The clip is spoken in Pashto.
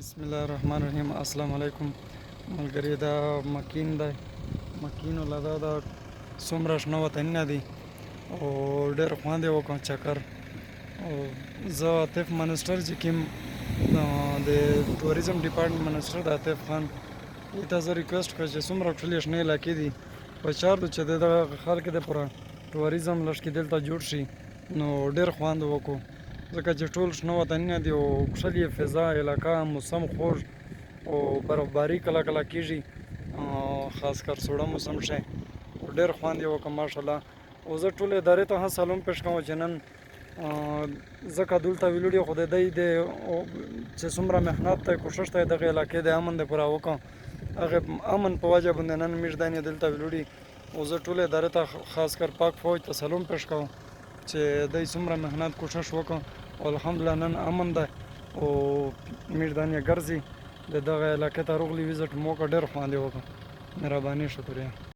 بسم الله الرحمن الرحیم. السلام علیکم ملګري. دا مکین دی. مکین ولادا دا څومره شنه وطنونه دي او ډېر خوند یې وکړ چکر. او زه عاطف منسټر چې کوم د ټوریزم ډپارټمنټ منسټر د عاطف خان ته زه ریکویسټ کړم چې څومره ټولې شنې علاقې دي په چار دو چې دغه خلک د پوره ټوریزم لږ کې دلته جوړ شي نو ډېر خوند وکړو ځکه چې ټول شنه وطنونه دي او ښکلې فضا علاقه موسم خوږ او برفباري کله کله کېږي خاص کر سوړه موسم شي او ډېر خوند یې وکړ ماشاءالله. او زه ټولې ادارې ته هم سلام پېښ کوم چې نن ځکه دلته ویلوړي خو د دی د چې څومره محنت دی کوشش دی دغه علاقې د امن دپاره وکړم هغې امن په وجه باندې نن موږ دانې دلته ویلوړي. او زه ټولې ادارې ته خاص کر پاک فوج ته سلام پېښ کوم چې دی څومره محنت کوشش وکړ او الحمدلله نن امن دی او موږ دانې ګرځي د دغه علاقې ته روغلي وزټ مو وکړ ډېر خوند یې وکړ. مهرباني شکریه.